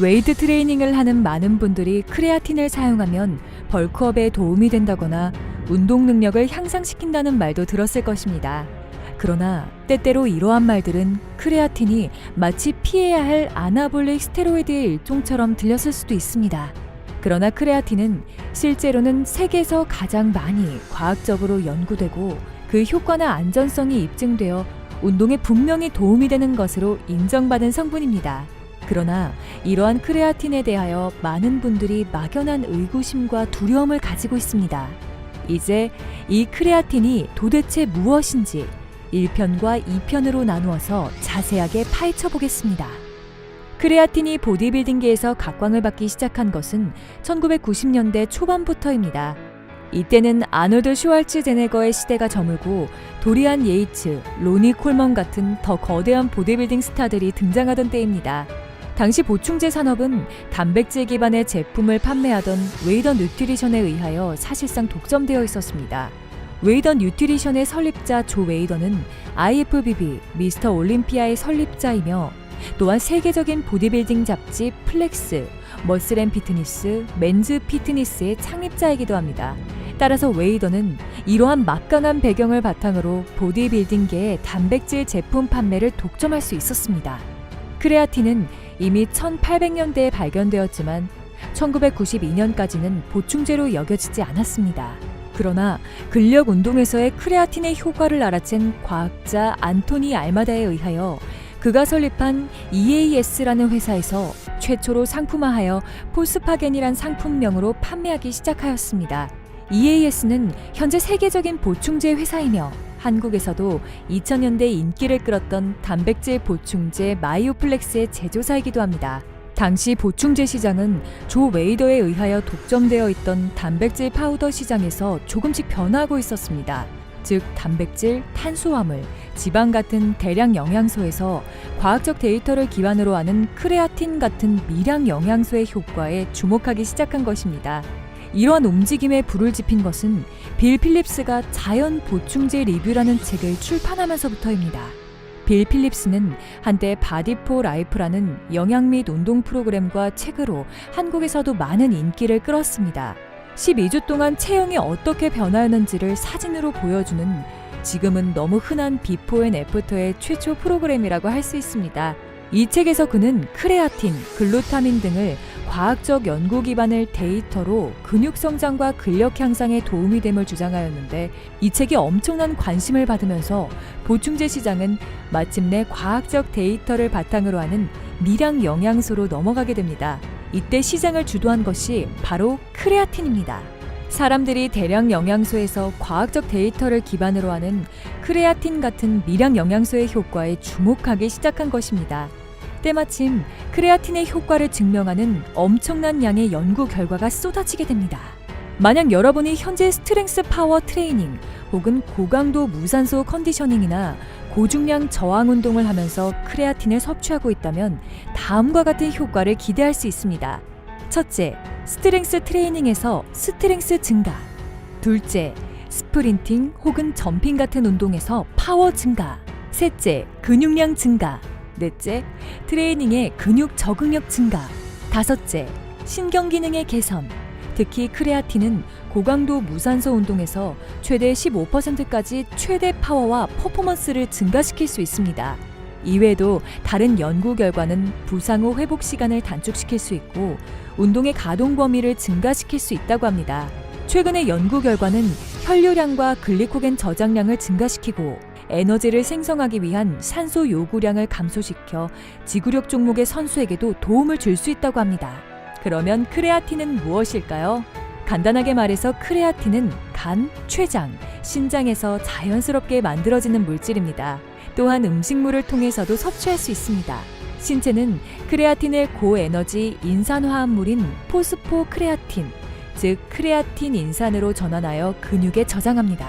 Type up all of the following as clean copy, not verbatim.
웨이트 트레이닝을 하는 많은 분들이 크레아틴을 사용하면 벌크업에 도움이 된다거나 운동 능력을 향상시킨다는 말도 들었을 것입니다. 그러나 때때로 이러한 말들은 크레아틴이 마치 피해야 할 아나볼릭 스테로이드의 일종처럼 들렸을 수도 있습니다. 그러나 크레아틴은 실제로는 세계에서 가장 많이 과학적으로 연구되고 그 효과나 안전성이 입증되어 운동에 분명히 도움이 되는 것으로 인정받은 성분입니다. 그러나 이러한 크레아틴에 대하여 많은 분들이 막연한 의구심과 두려움을 가지고 있습니다. 이제 이 크레아틴이 도대체 무엇인지 1편과 2편으로 나누어서 자세하게 파헤쳐 보겠습니다. 크레아틴이 보디빌딩계에서 각광을 받기 시작한 것은 1990년대 초반부터입니다. 이때는 아놀드 슈왈츠제네거의 시대가 저물고 도리안 예이츠, 로니 콜먼 같은 더 거대한 보디빌딩 스타들이 등장하던 때입니다. 당시 보충제 산업은 단백질 기반의 제품을 판매하던 웨이더 뉴트리션에 의하여 사실상 독점되어 있었습니다. 웨이더 뉴트리션의 설립자 조 웨이더는 IFBB, 미스터 올림피아의 설립자이며 또한 세계적인 보디빌딩 잡지 플렉스, 머슬앤피트니스, 맨즈 피트니스의 창립자이기도 합니다. 따라서 웨이더는 이러한 막강한 배경을 바탕으로 보디빌딩계의 단백질 제품 판매를 독점할 수 있었습니다. 크레아틴은 이미 1800년대에 발견되었지만 1992년까지는 보충제로 여겨지지 않았습니다. 그러나 근력 운동에서의 크레아틴의 효과를 알아챈 과학자 안토니 알마다에 의하여 그가 설립한 EAS라는 회사에서 최초로 상품화하여 포스파겐이란 상품명으로 판매하기 시작하였습니다. EAS는 현재 세계적인 보충제 회사이며 한국에서도 2000년대 인기를 끌었던 단백질 보충제 마이오플렉스의 제조사이기도 합니다. 당시 보충제 시장은 조 웨이더에 의하여 독점되어 있던 단백질 파우더 시장에서 조금씩 변화하고 있었습니다. 즉 단백질, 탄수화물, 지방 같은 대량 영양소에서 과학적 데이터를 기반으로 하는 크레아틴 같은 미량 영양소의 효과에 주목하기 시작한 것입니다. 이러한 움직임에 불을 지핀 것은 빌 필립스가 자연 보충제 리뷰라는 책을 출판하면서부터입니다. 빌 필립스는 한때 바디 포 라이프라는 영양 및 운동 프로그램과 책으로 한국에서도 많은 인기를 끌었습니다. 12주 동안 체형이 어떻게 변하였는지를 사진으로 보여주는 지금은 너무 흔한 비포 앤 애프터의 최초 프로그램이라고 할 수 있습니다. 이 책에서 그는 크레아틴, 글루타민 등을 과학적 연구 기반의 데이터로 근육 성장과 근력 향상에 도움이 됨을 주장하였는데 이 책이 엄청난 관심을 받으면서 보충제 시장은 마침내 과학적 데이터를 바탕으로 하는 미량 영양소로 넘어가게 됩니다. 이때 시장을 주도한 것이 바로 크레아틴입니다. 사람들이 대량 영양소에서 과학적 데이터를 기반으로 하는 크레아틴 같은 미량 영양소의 효과에 주목하기 시작한 것입니다. 때마침 크레아틴의 효과를 증명하는 엄청난 양의 연구 결과가 쏟아지게 됩니다. 만약 여러분이 현재 스트렝스 파워 트레이닝 혹은 고강도 무산소 컨디셔닝이나 고중량 저항 운동을 하면서 크레아틴을 섭취하고 있다면 다음과 같은 효과를 기대할 수 있습니다. 첫째, 스트렝스 트레이닝에서 스트렝스 증가. 둘째, 스프린팅 혹은 점핑 같은 운동에서 파워 증가. 셋째, 근육량 증가. 넷째, 트레이닝의 근육 적응력 증가. 다섯째, 신경 기능의 개선. 특히 크레아틴은 고강도 무산소 운동에서 최대 15%까지 최대 파워와 퍼포먼스를 증가시킬 수 있습니다. 이외에도 다른 연구 결과는 부상 후 회복 시간을 단축시킬 수 있고 운동의 가동 범위를 증가시킬 수 있다고 합니다. 최근의 연구 결과는 혈류량과 글리코겐 저장량을 증가시키고 에너지를 생성하기 위한 산소 요구량을 감소시켜 지구력 종목의 선수에게도 도움을 줄 수 있다고 합니다. 그러면 크레아틴은 무엇일까요? 간단하게 말해서 크레아틴은 간, 췌장, 신장에서 자연스럽게 만들어지는 물질입니다. 또한 음식물을 통해서도 섭취할 수 있습니다. 신체는 크레아틴의 고에너지 인산화합물인 포스포크레아틴, 즉 크레아틴 인산으로 전환하여 근육에 저장합니다.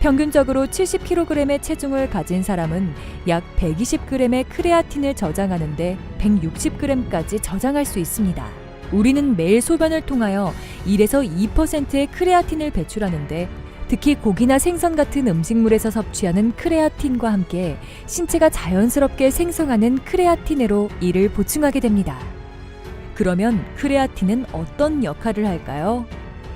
평균적으로 70kg의 체중을 가진 사람은 약 120g의 크레아틴을 저장하는데 160g까지 저장할 수 있습니다. 우리는 매일 소변을 통하여 1에서 2%의 크레아틴을 배출하는데 특히 고기나 생선 같은 음식물에서 섭취하는 크레아틴과 함께 신체가 자연스럽게 생성하는 크레아틴으로 이를 보충하게 됩니다. 그러면 크레아틴은 어떤 역할을 할까요?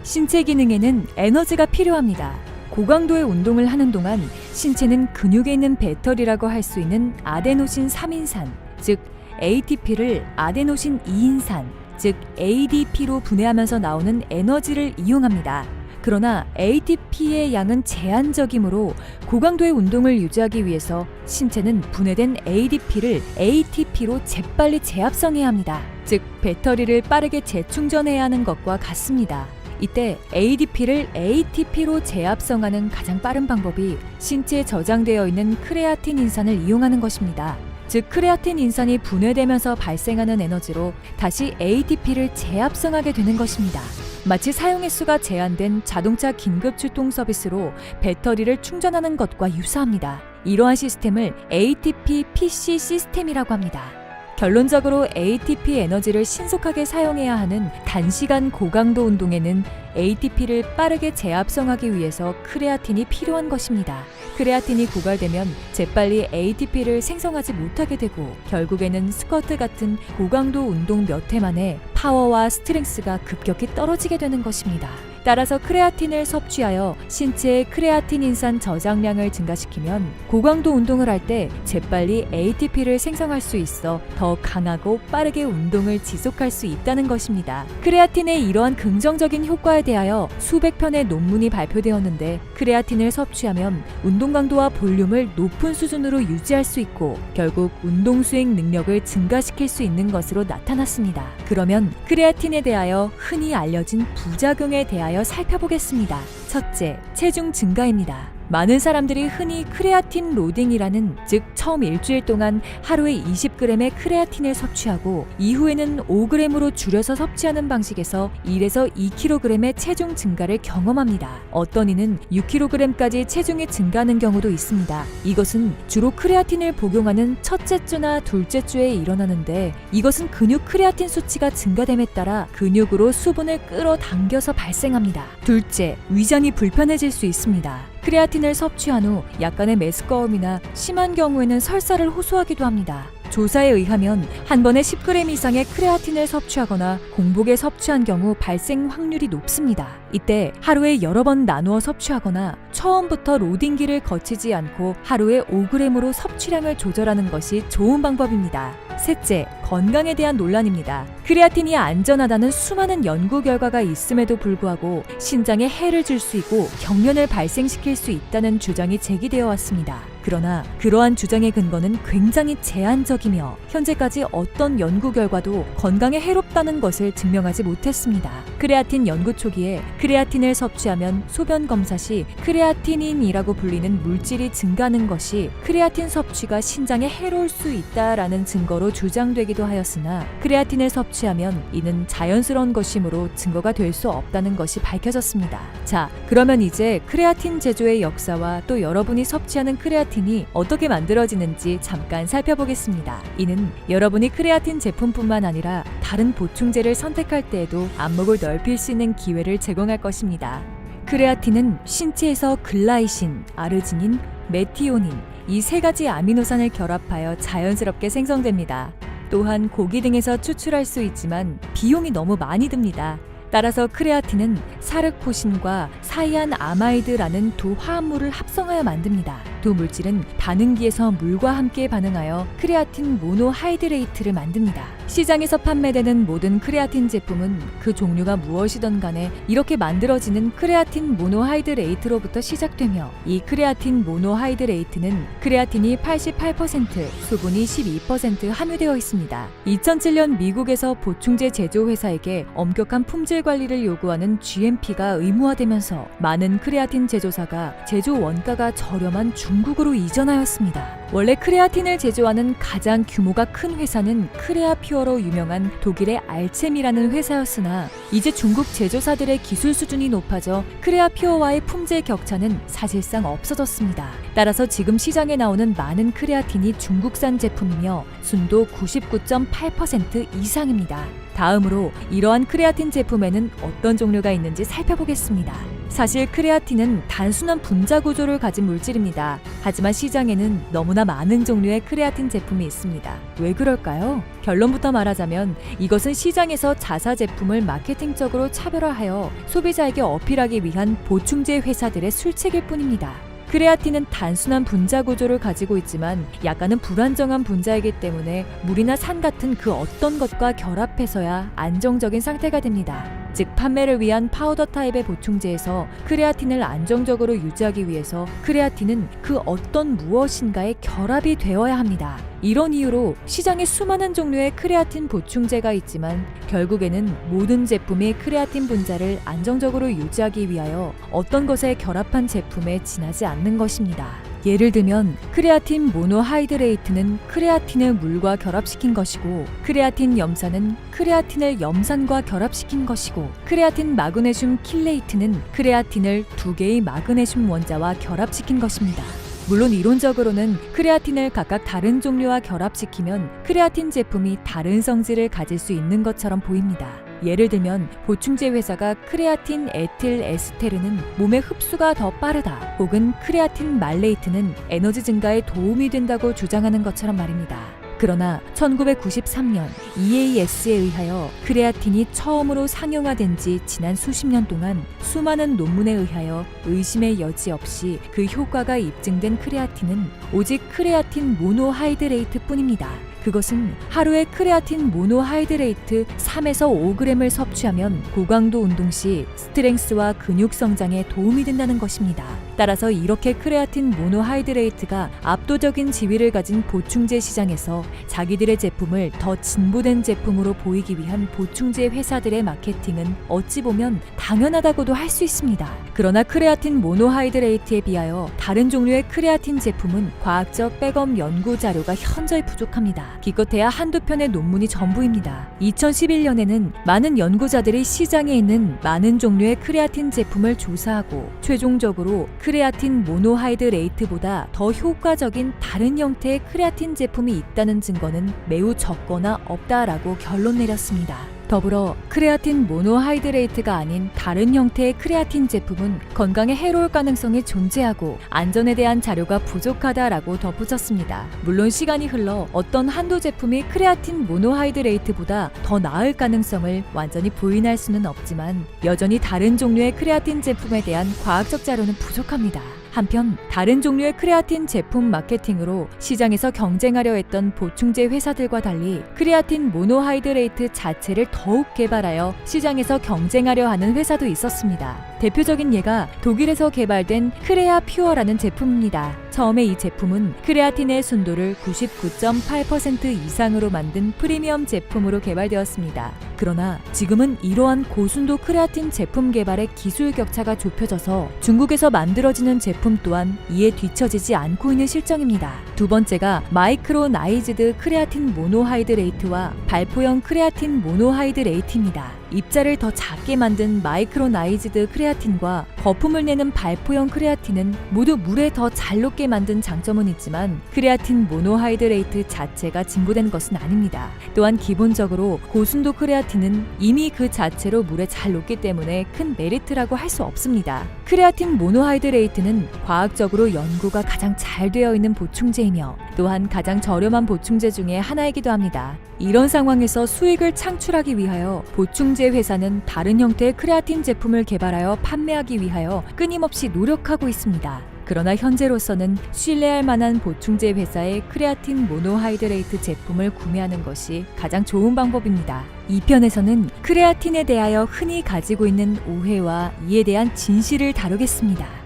신체 기능에는 에너지가 필요합니다. 고강도의 운동을 하는 동안 신체는 근육에 있는 배터리라고 할 수 있는 아데노신 3인산, 즉 ATP를 아데노신 2인산, 즉 ADP로 분해하면서 나오는 에너지를 이용합니다. 그러나 ATP의 양은 제한적이므로 고강도의 운동을 유지하기 위해서 신체는 분해된 ADP를 ATP로 재빨리 재합성해야 합니다. 즉 배터리를 빠르게 재충전해야 하는 것과 같습니다. 이때 ADP를 ATP로 재합성하는 가장 빠른 방법이 신체에 저장되어 있는 크레아틴 인산을 이용하는 것입니다. 즉 크레아틴 인산이 분해되면서 발생하는 에너지로 다시 ATP를 재합성하게 되는 것입니다. 마치 사용 횟수가 제한된 자동차 긴급 출동 서비스로 배터리를 충전하는 것과 유사합니다. 이러한 시스템을 ATP PC 시스템이라고 합니다. 결론적으로 ATP 에너지를 신속하게 사용해야 하는 단시간 고강도 운동에는 ATP를 빠르게 재합성하기 위해서 크레아틴이 필요한 것입니다. 크레아틴이 고갈되면 재빨리 ATP를 생성하지 못하게 되고 결국에는 스쿼트 같은 고강도 운동 몇 회 만에 파워와 스트렝스가 급격히 떨어지게 되는 것입니다. 따라서 크레아틴을 섭취하여 신체의 크레아틴 인산 저장량을 증가시키면 고강도 운동을 할 때 재빨리 ATP를 생성할 수 있어 더 강하고 빠르게 운동을 지속할 수 있다는 것입니다. 크레아틴의 이러한 긍정적인 효과에 대하여 수백 편의 논문이 발표되었는데 크레아틴을 섭취하면 운동 강도와 볼륨을 높은 수준으로 유지할 수 있고 결국 운동 수행 능력을 증가시킬 수 있는 것으로 나타났습니다. 그러면 크레아틴에 대하여 흔히 알려진 부작용에 대하여 살펴보겠습니다. 첫째, 체중 증가입니다. 많은 사람들이 흔히 크레아틴 로딩이라는 즉 처음 일주일 동안 하루에 20g의 크레아틴을 섭취하고 이후에는 5g으로 줄여서 섭취하는 방식에서 1에서 2kg의 체중 증가를 경험합니다. 어떤 이는 6kg까지 체중이 증가하는 경우도 있습니다. 이것은 주로 크레아틴을 복용하는 첫째 주나 둘째 주에 일어나는데 이것은 근육 크레아틴 수치가 증가됨에 따라 근육으로 수분을 끌어당겨서 발생합니다. 둘째, 위장이 불편해질 수 있습니다. 크레아틴을 섭취한 후 약간의 메스꺼움이나 심한 경우에는 설사를 호소하기도 합니다. 조사에 의하면 한 번에 10g 이상의 크레아틴을 섭취하거나 공복에 섭취한 경우 발생 확률이 높습니다. 이때 하루에 여러 번 나누어 섭취하거나 처음부터 로딩기를 거치지 않고 하루에 5g으로 섭취량을 조절하는 것이 좋은 방법입니다. 셋째, 건강에 대한 논란입니다. 크레아틴이 안전하다는 수많은 연구 결과가 있음에도 불구하고 신장에 해를 줄 수 있고 경련을 발생시킬 수 있다는 주장이 제기되어 왔습니다. 그러나 그러한 주장의 근거는 굉장히 제한적이며 현재까지 어떤 연구 결과도 건강에 해롭다는 것을 증명하지 못했습니다. 크레아틴 연구 초기에 크레아틴을 섭취하면 소변 검사 시 크레아티닌이라고 불리는 물질이 증가하는 것이 크레아틴 섭취가 신장에 해로울 수 있다라는 증거로 주장되기도 하였으나 크레아틴을 섭취하면 이는 자연스러운 것이므로 증거가 될 수 없다는 것이 밝혀졌습니다. 자, 그러면 이제 크레아틴 제조의 역사와 또 여러분이 섭취하는 크레아틴이 어떻게 만들어지는지 잠깐 살펴보겠습니다. 이는 여러분이 크레아틴 제품뿐만 아니라 다른 보충제를 선택할 때에도 안목을 넓힐 수 있는 기회를 제공할 것입니다. 크레아틴은 신체에서 글라이신, 아르지닌, 메티오닌 이 세 가지 아미노산을 결합하여 자연스럽게 생성됩니다. 또한 고기 등에서 추출할 수 있지만 비용이 너무 많이 듭니다. 따라서 크레아틴은 사르코신과 사이안 아마이드라는 두 화합물을 합성하여 만듭니다. 두 물질은 반응기에서 물과 함께 반응하여 크레아틴 모노하이드레이트를 만듭니다. 시장에서 판매되는 모든 크레아틴 제품은 그 종류가 무엇이든 간에 이렇게 만들어지는 크레아틴 모노하이드레이트로부터 시작되며 이 크레아틴 모노하이드레이트는 크레아틴이 88%, 수분이 12% 함유되어 있습니다. 2007년 미국에서 보충제 제조 회사에게 엄격한 품질 관리를 요구하는 GMP가 의무화되면서 많은 크레아틴 제조사가 제조 원가가 저렴한 중국으로 이전하였습니다. 원래 크레아틴을 제조하는 가장 규모가 큰 회사는 크레아퓨어로 유명한 독일의 알첵이라는 회사였으나 이제 중국 제조사들의 기술 수준이 높아져 크레아퓨어와의 품질 격차는 사실상 없어졌습니다. 따라서 지금 시장에 나오는 많은 크레아틴이 중국산 제품이며 순도 99.8% 이상입니다. 다음으로 이러한 크레아틴 제품에는 어떤 종류가 있는지 살펴보겠습니다. 사실 크레아틴은 단순한 분자 구조를 가진 물질입니다. 하지만 시장에는 너무나 많은 종류의 크레아틴 제품이 있습니다. 왜 그럴까요? 결론부터 말하자면 이것은 시장에서 자사 제품을 마케팅적으로 차별화하여 소비자에게 어필하기 위한 보충제 회사들의 술책일 뿐입니다. 크레아틴은 단순한 분자 구조를 가지고 있지만 약간은 불안정한 분자이기 때문에 물이나 산 같은 그 어떤 것과 결합해서야 안정적인 상태가 됩니다. 즉 판매를 위한 파우더 타입의 보충제에서 크레아틴을 안정적으로 유지하기 위해서 크레아틴은 그 어떤 무엇인가에 결합이 되어야 합니다. 이런 이유로 시장에 수많은 종류의 크레아틴 보충제가 있지만 결국에는 모든 제품이 크레아틴 분자를 안정적으로 유지하기 위하여 어떤 것에 결합한 제품에 지나지 않는 것입니다. 예를 들면 크레아틴 모노하이드레이트는 크레아틴을 물과 결합시킨 것이고, 크레아틴 염산은 크레아틴을 염산과 결합시킨 것이고, 크레아틴 마그네슘 킬레이트는 크레아틴을 2개의 마그네슘 원자와 결합시킨 것입니다. 물론 이론적으로는 크레아틴을 각각 다른 종류와 결합시키면 크레아틴 제품이 다른 성질을 가질 수 있는 것처럼 보입니다. 예를 들면 보충제 회사가 크레아틴 에틸 에스테르는 몸의 흡수가 더 빠르다, 혹은 크레아틴 말레이트는 에너지 증가에 도움이 된다고 주장하는 것처럼 말입니다. 그러나 1993년 EAS에 의하여 크레아틴이 처음으로 상용화된 지 지난 수십 년 동안 수많은 논문에 의하여 의심의 여지 없이 그 효과가 입증된 크레아틴은 오직 크레아틴 모노하이드레이트 뿐입니다. 그것은 하루에 크레아틴 모노하이드레이트 3에서 5g을 섭취하면 고강도 운동 시 스트렝스와 근육 성장에 도움이 된다는 것입니다. 따라서 이렇게 크레아틴 모노하이드레이트가 압도적인 지위를 가진 보충제 시장에서 자기들의 제품을 더 진보된 제품으로 보이기 위한 보충제 회사들의 마케팅은 어찌 보면 당연하다고도 할 수 있습니다. 그러나 크레아틴 모노하이드레이트에 비하여 다른 종류의 크레아틴 제품은 과학적 백업 연구 자료가 현저히 부족합니다. 기껏해야 한두 편의 논문이 전부입니다. 2011년에는 많은 연구자들이 시장에 있는 많은 종류의 크레아틴 제품을 조사하고 최종적으로 크레아틴 모노하이드레이트보다 더 효과적인 다른 형태의 크레아틴 제품이 있다는 증거는 매우 적거나 없다라고 결론 내렸습니다. 더불어 크레아틴 모노하이드레이트가 아닌 다른 형태의 크레아틴 제품은 건강에 해로울 가능성이 존재하고 안전에 대한 자료가 부족하다라고 덧붙였습니다. 물론 시간이 흘러 어떤 한두 제품이 크레아틴 모노하이드레이트보다 더 나을 가능성을 완전히 부인할 수는 없지만 여전히 다른 종류의 크레아틴 제품에 대한 과학적 자료는 부족합니다. 한편 다른 종류의 크레아틴 제품 마케팅으로 시장에서 경쟁하려 했던 보충제 회사들과 달리 크레아틴 모노하이드레이트 자체를 더욱 개발하여 시장에서 경쟁하려 하는 회사도 있었습니다. 대표적인 예가 독일에서 개발된 크레아 퓨어라는 제품입니다. 처음에 이 제품은 크레아틴의 순도를 99.8% 이상으로 만든 프리미엄 제품으로 개발되었습니다. 그러나 지금은 이러한 고순도 크레아틴 제품 개발의 기술 격차가 좁혀져서 중국에서 만들어지는 제품 또한 이에 뒤처지지 않고 있는 실정입니다. 두 번째가 마이크로나이즈드 크레아틴 모노하이드레이트와 발포형 크레아틴 모노하이드레이트입니다. 입자를 더 작게 만든 마이크로나이즈드 크레아틴과 거품을 내는 발포형 크레아틴은 모두 물에 더 잘 녹게 만든 장점은 있지만 크레아틴 모노하이드레이트 자체가 진보된 것은 아닙니다. 또한 기본적으로 고순도 크레아틴은 이미 그 자체로 물에 잘 녹기 때문에 큰 메리트라고 할 수 없습니다. 크레아틴 모노하이드레이트는 과학적으로 연구가 가장 잘 되어 있는 보충제이며 또한 가장 저렴한 보충제 중에 하나이기도 합니다. 이런 상황에서 수익을 창출하기 위하여 보충제 회사는 다른 형태의 크레아틴 제품을 개발하여 판매하기 위하여 끊임없이 노력하고 있습니다. 그러나 현재로서는 신뢰할 만한 보충제 회사의 크레아틴 모노하이드레이트 제품을 구매하는 것이 가장 좋은 방법입니다. 이 편에서는 크레아틴에 대하여 흔히 가지고 있는 오해와 이에 대한 진실을 다루겠습니다.